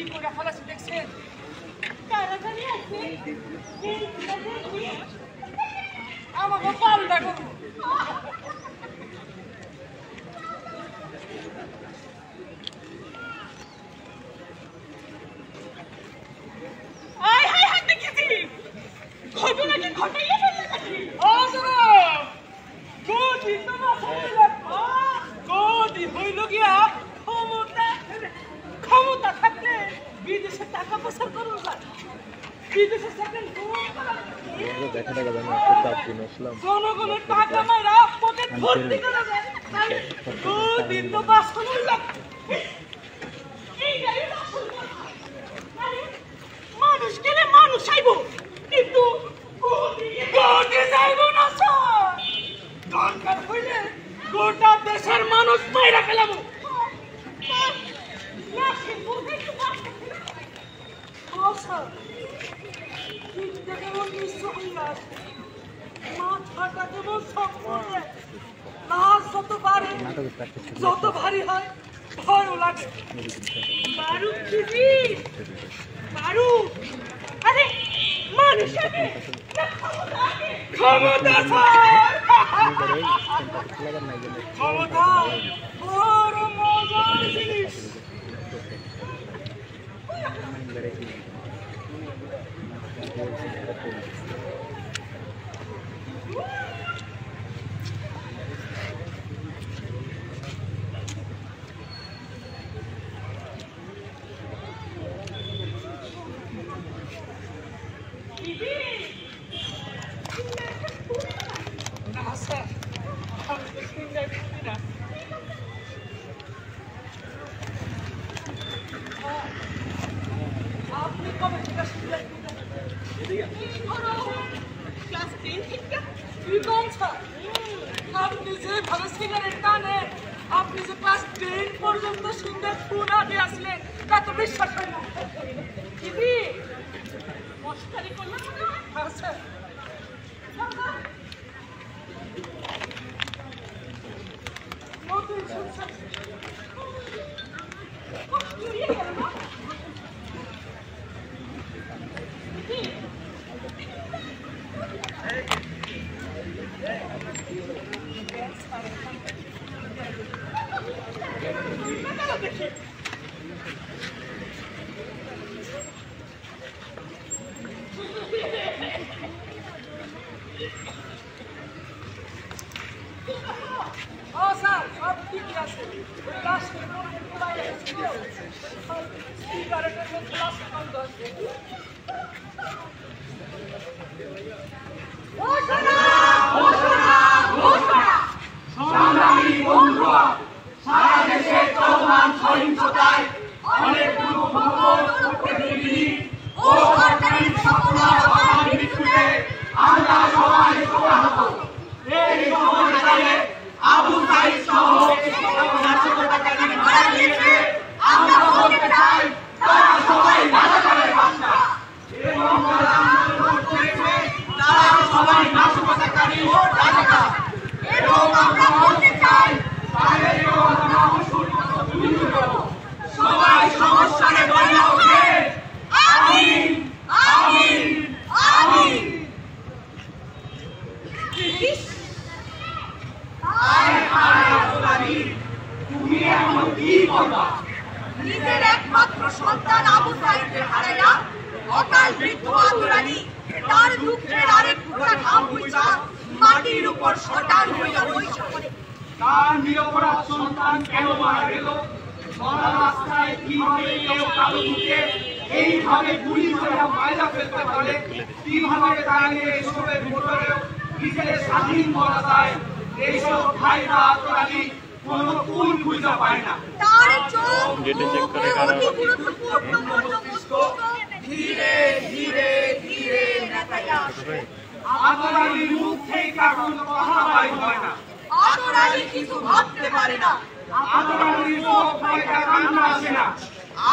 কি করে ফেলাছি দেখছেন? তাড়াতাড়ি আসে আমাকে পাল্টা করবো। ঘটনাকে ঘটাইয়া ফেললে নাকি? হইল গিয়া ক্ষমতা থাকলে বিদেশে টাকা পয়সা করুন, বিদেশে জনগণের টাকা মাইরা পকেট ভর্তি করা যায়। দুদিন তো বাসন মানুষ গেলে মানুষ আইব, কিন্তু যাইব না স্যার। দরকার হইলে গোটা দেশের মানুষ মাইরা ফেলাবো। মাথাটা কেমন শখ করলে লাশ যত ভারী হয় ভয়ও লাগে। বারুদ দিদি, বারুদ, আরে মানুষ আগে ক্ষমতা স্যার, ক্ষমতা বড় মজার জিনিস। আপনি যে ভালো সিগারেট টানেন, আপনি যে ক্লাস 10 পর্যন্ত সুন্দর পুনা দিয়ে আসলেন তা তো বিশ্বাস হয় না। দিদি মস্কারি করলাম না? আচ্ছা নতুন সংসার সব ঠিকই আছে। সিগারেটের মধ্যে বন্ধ আছে। সংগ্রামী বন্ধুরা, সারা দেশে চলমান সহিংসতায় অনেকগুলো ও সরকারি স্থাপনার অভাব মৃত্যুতে আমরা সবাই শোকাহত। এই সময়কালে আবু সাঈদ সহ নাশকতাকারী মারা গিয়েছে। আমরা বলতে চাই তারা সবাই রাজাকারের বাচ্চা এবং তারা সবাই নাশকতাকারী ও রাজাকার। এবং আমরা বলতে চাই সবাই সমস্যারে বলে ওঠে আমিন আমিন আমিন। তুমি এখন কি করবা? নিজের একমাত্র সন্তান আবু সাঈদকে হারাইয়া অকাল বৃদ্ধ আতুরানী তার দুঃখের আরেক টুকরা ঘাম মুছা মাটির উপর শটান হইয়া বইসা পড়ে। তার নিরপরাধ সন্তান কেন মারা গেল? মরা রাস্তায় কিভাবে কেউ কালো মুখে এইভাবে গুলি করে মাইরা ফেলতে পারে? কিভাবে দাঁড়িয়ে এসবের ভোটারেও নিজের স্বাধীন করা যায়? এইসব ভাইরা আতরানি কোন কুল খুঁজে পায় না। তার চোখ অতি গুরুত্বপূর্ণ মস্তিষ্ক ধীরে ধীরে ধীরে নেতাইয়া আসে। আতরানির মুখ থেকে কোনো কথা বাইর হয় না। আতরানি কিছু ভাবতে পারে না। আতরানির চোখ থেকে কান্না আসে না।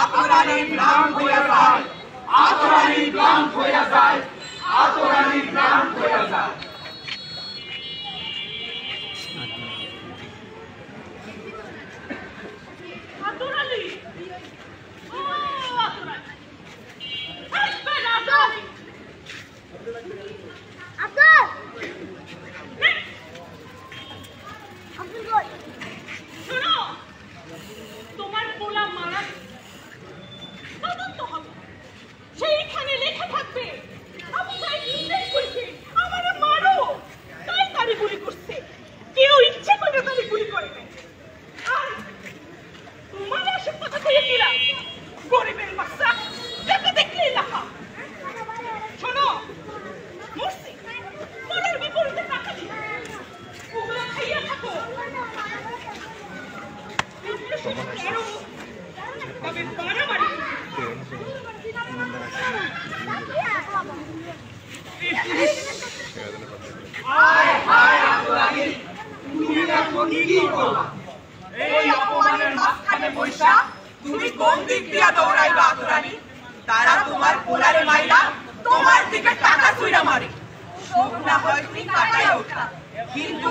আতরানি গ্লান হয়ে যায়। আতরানি গ্লান হয়ে যায়। আতরানি গ্লান হয়ে যায়। আতরানি এখন কি করবা? এই অপমানের মাঝখানে বৈশা তুমি কোন দিক দিয়া দৌড়াইবা আতুরানী? তারা তোমার পোলারে মাইরা তোমার দিকে টাকা চুইরা মারে। শোক না হয় তুমি কাটায় ওঠা, কিন্তু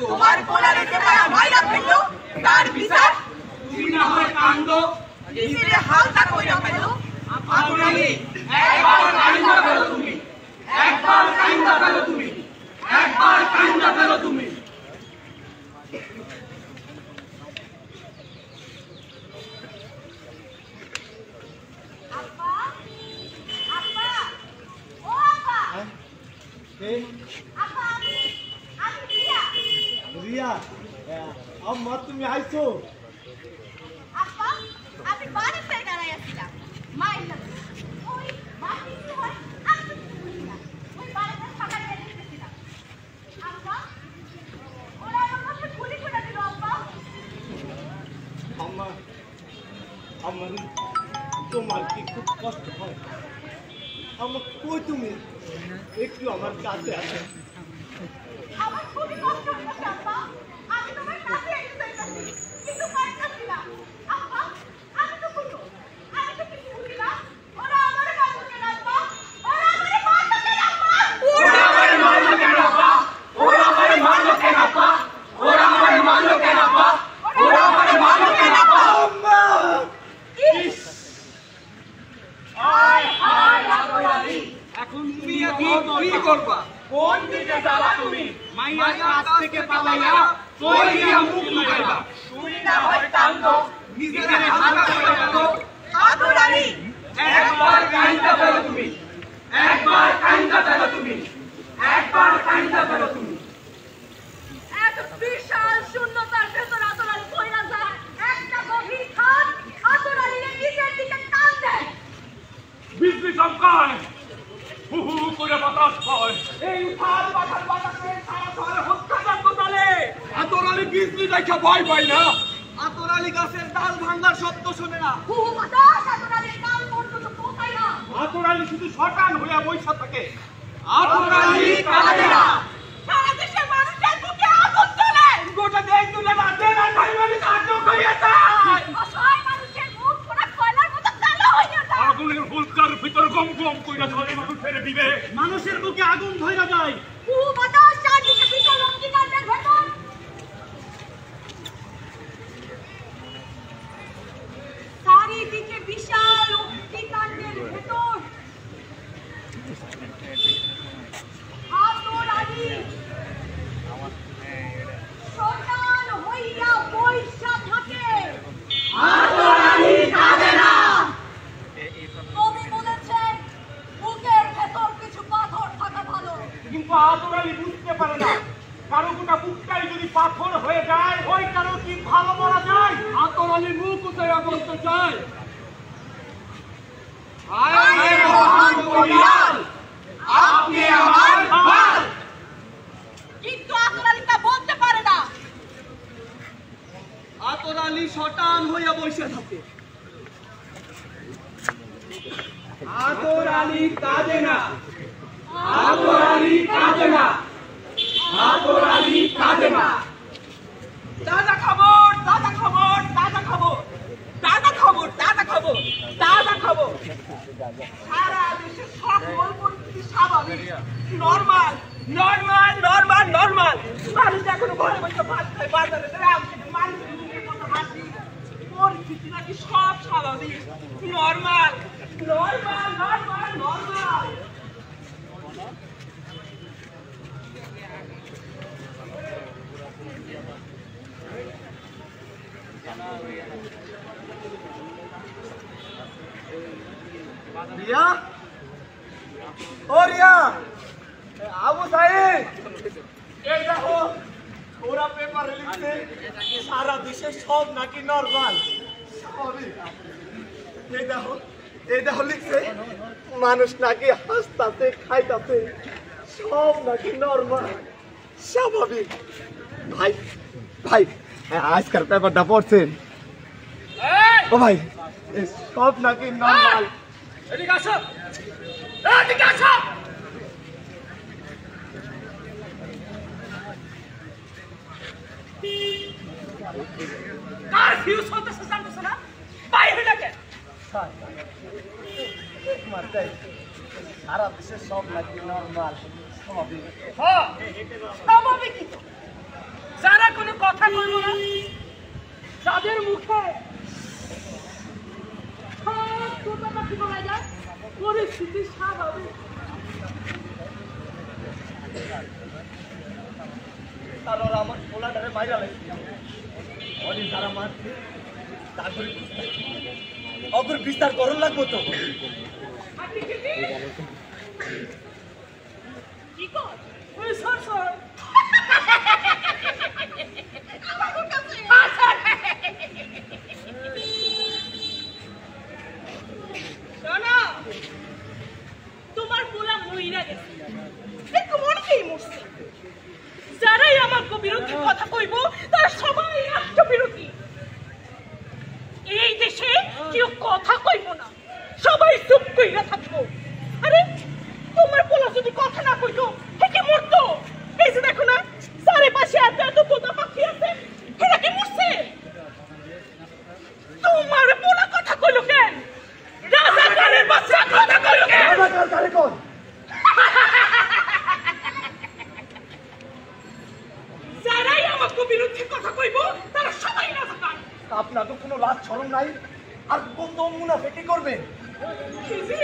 তোমার পোলারে যে মাইরা ফেললো তার বিচার তুমি না হয় কান্দ, নিজের হালকা কইরা ফেলো। আতুরানী একবার কান্দা ফেলো তুমি, একবার কান্দা ফেলো তুমি, একবার কান্দা ফেলো তুমি। আব্বা, আব্বা, ও আব্বা, আব্বা, আমি রিয়া। রিয়া আম্মা তুমি আইছো? আব্বা, আমি বাড়িতে দাঁড়াই আছিলাম। মাইলা ওই বাকি কি হয় আমি তো বুঝি না। ওই বাড়িতে ফাঁকা দিয়ে দিতেছিলাম। আব্বা, ওরা আমার কাছে গুলি করে দিল আব্বা। আম্মা আমার তোমার কি খুব কষ্ট হয়? আমার কই তুমি একটু আমার কাছে আসো। আমার খুবই কষ্ট হচ্ছে আব্বা। আমি তোমার কাছে এসে যাইতাছি, কিন্তু পারতাছি না। আব্বা, আমি তো কিছু বুঝি না। ওরা আমারে মারলো কেন আব্বা? ওরা আমারে মারলো কেন আব্বা? ওরা আমারে মারলো কেন আব্বা? ওরা আমারে মারলো কেন আব্বা? ওরা আমারে মারলো কেন আব্বা? ওরা আমারে মারলো কেন আব্বা? আম্মা ইস! হায় হায় আতুরানী! এখন তুমি কি করবা? কোন দিকে যাবা তুমি? মাইয়ার কাছ থেকে পালাইয়া কই গিয়া মুখ লুকাইবা? তুমি না হয় কান্দো, নিজের হালকা করে ফেলো। আতুরানী! একবার কান্দা ফেলো তুমি, একবার কান্দা ফেলো তুমি, একবার কান্দা ফেলো তুমি। এত বিশাল শূন্যতার ভেতর আতুরানী কইরা যায়। একটা গভীর খাদ আতুরানীর নিজের দিকে টান দেয়। বিজলি চমকায়, হু হু করে বাতাস হয়। এই উঠার বাটার বাটাতে সারা শহরে হত্যাকাণ্ড চলে। আতরালি বিজলি দেখা ভয় পাই না। আতরালি গাছের ডাল ভাঙার শব্দ শোনে না। হু হু বাতাস আতুরানীর কান পর্যন্ত পৌঁছায় না। আতরালি শুধু শটান হইয়া বইসা থাকে। আতরালি কাঁদে না। সারা দেশের মানুষের বুকে আগুন জ্বলে। গোটা দেশ তুলে না দেনা খাইবানি কাণ্ড করিয়া যায়। অসহায় মানুষের মুখ পুরা কয়লার মতো কালো হইয়া যায়। আগুনের ফুলকার ভিতর গম গম কইরা চলে মানুষের দিবে। মানুষের বুকে আগুন ধইরা যায়। হু হু বাতাস চারদিকে বিশাল অগ্নিকাণ্ডের ভেতর। চারিদিকে বিশাল অগ্নিকাণ্ডের ভেতর আতুরানী শয়তান হইয়া বইসা থাকে। আতরালি কাঁদে না। কবি বলেছেন বুকের ভেতর কিছু পাথর থাকা ভালো। কিন্তু আতরালি বুঝতে পারে না, কারো গোটা বুকটাই যদি পাথর হয়ে যায়, ওই কারো কি ভালো মরা যায়? আতরালি মুখ উঠাইয়া বলতে চায়, আয় মহান বলিয়াল, আপনি আমার ভাই। কিন্তু আতুরানী তা বলতে পারে না। আতরালি শটান হইয়া বসে থাকে। আতরালি কাঁদে না। আতরালি কাঁদে না। আতরালি কাঁদে না। তাজা খবর, তাজা খবর, তাজা খবর, তাজা খবর, তাজা খবর, তাজা খবর। সারা দেশে সকল পরিস্থিতি স্বাভাবিক, নরমাল, নরমাল, নরমাল, নরমাল। মানুষ এখনো ঘরে বসে ভাত খায়, বাজারে দাম খেতে, মানুষের মুখে কত হাসি। পরিস্থিতি নাকি সব স্বাভাবিক, normal, normal, normal, normal. Riya, ও রিয়া, আবু সাহেব, এই দেখো ওরা পেপারে লিখছে সারা দেশে সব নাকি নরমাল, স্বাভাবিক। এই দেখো লিখছে মানুষ নাকি হাসতাছে, খাইতাছে, সব নাকি নরমাল, স্বাভাবিক। ভাই ভাই আজকাল পেপারটা পড়ছেন? ও ভাই সব নাকি নরমাল। এদিকে আসো, এদিকে আসো। কার ফিউজ চলতেছে জানতেছ না? বাইরে ডাকে মাত্রাই সারা দেশে সব নাকি নর্মাল স্বাভাবিক। হ্যাঁ স্বাভাবিকই তো। যারা কোনো কথা বলব না, যাদের মুখে পরিস্থিতি স্বাভাবিক। কারণ আমার পোলাটারে বাইরে লাগছে অনেক যারা মারছে তারপরে অগ্র বিস্তার করণ লাগবো তো। কি কর ওই সর সর শোনো, তোমার পোলা মহিলা গেছে, একটু মনকেই মরছে। যারাই আমার বিরুদ্ধে কথা কইব তারা সবাই রাষ্ট্রবিরোধী। এই দেশে কেউ কথা কইব না, সবাই চুপ কইরা থাকবো। আরে তোমার পোলা যদি কথা না কইতো কি মরতো? এই যে দেখো না, চারিপাশে এত তোতা পাখি আছে, এরা কি মরছে? তোমার পোলা কথা কইলো কেন? রাজাকারের বাচ্চা কথা কইলো কেন? রাজাকার কোন? যারাই আমাকে বিরুদ্ধে কথা কইব তারা সবাই রাজাকার। আপনার তো কোনো লাজ শরম নাই, আর কোন তো মুনাফিকি করবেন? খিজি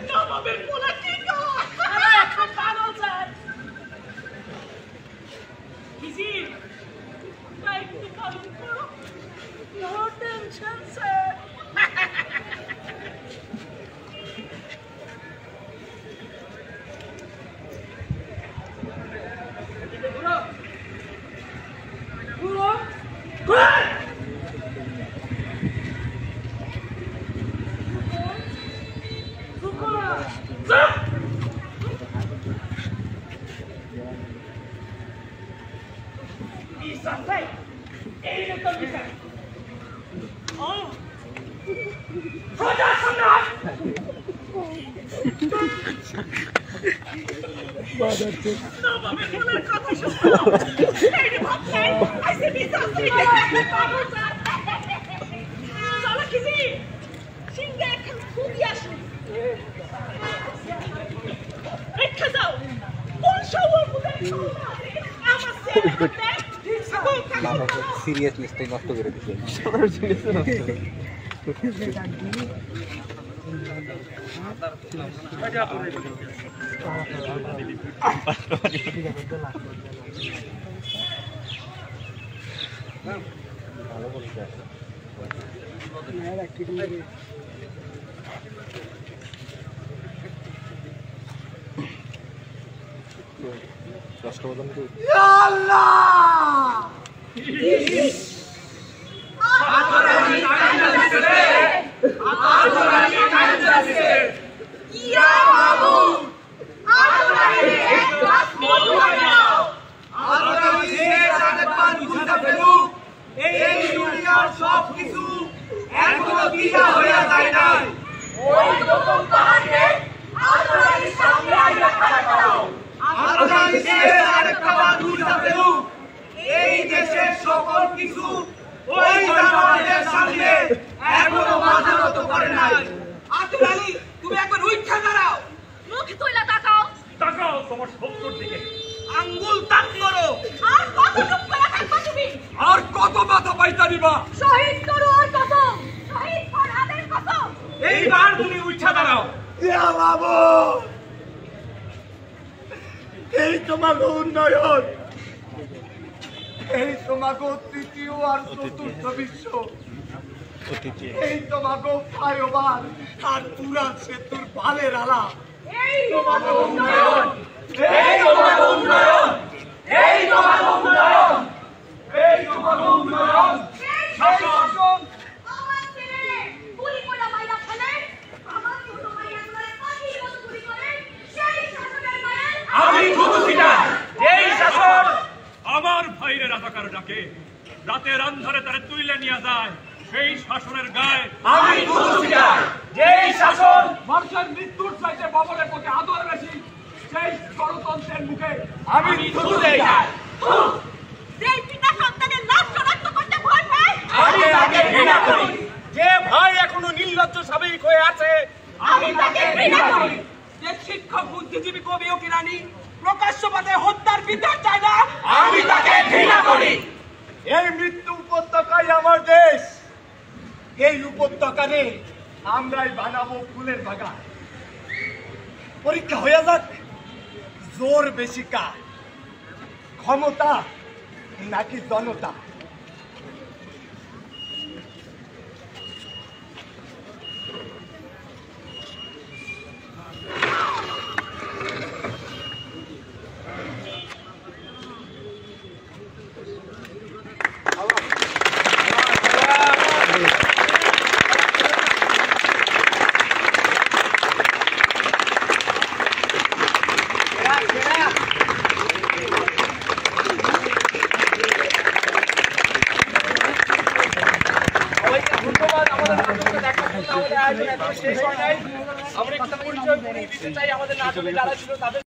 নবাবের পোলা কি কয়? আরে একটা পাগল স্যার। খিজি একটু কালুন করো, নো টেনশন স্যার। সিরিয়াসনেসটাই নষ্ট করে দিচ্ছে। এই তোমাকে উন্নয়ন, এই তোমাকে তৃতীয় আর চতুর্থ বিশ্ব, এই তোমাকে ফ্লাইওভার আর পুরান সেতুর পালের আলা, এই তোমাকে উন্নয়ন, এই তোমাকে উন্নয়ন, এই তোমাকে উন্নয়ন, এই তোমাকে উন্নয়ন। শাসন আমার ছেলে পুরি কোলা মাইরা ফেলে, আমার ছোট ভাই একবারে পাখির মতো চুরি করে, সেই শাসনের মায়ের আমি খুশিটা এই শাসন আমার ভাইরে রাজাকার ডাকে, রাতের অন্ধকারে তারে তুইলে নিয়ে যায়, সেই শাসনের গায়ে আমি খুশিটা যেই শাসন মানুষের মৃত্যুর চাইতে বাবরের প্রতি আদর বেশি, সেই গণতন্ত্রের মুখে আমি থুতু দেই। যেই পিতা সন্তানের নির্লজ্জ স্বাভাবিক হয়ে আছে। আমি তাকে ঘৃণা করি। যে শিক্ষক বুদ্ধিজীবী কবি ও কিরানি প্রকাশ্যপথে হত্যার বিচার চায় না, আমি তাকে ঘৃণা করি। এই মৃত্যু উপত্যকাই আমার দেশ। এই উপত্যকারে আমরাই বানাবো ফুলের বাগান। পরীক্ষা হয়ে যাক, জোর বেশি কার, ক্ষমতা নাকি জনতা। ধন্যবাদ আমাদের নাটকটা দেখার জন্য। আমাদের আয়োজন এখনো শেষ হয় নাই। আমরা একটু পরিচয় করিয়ে দিতে চাই আমাদের নাটকে যারা ছিল তাদের।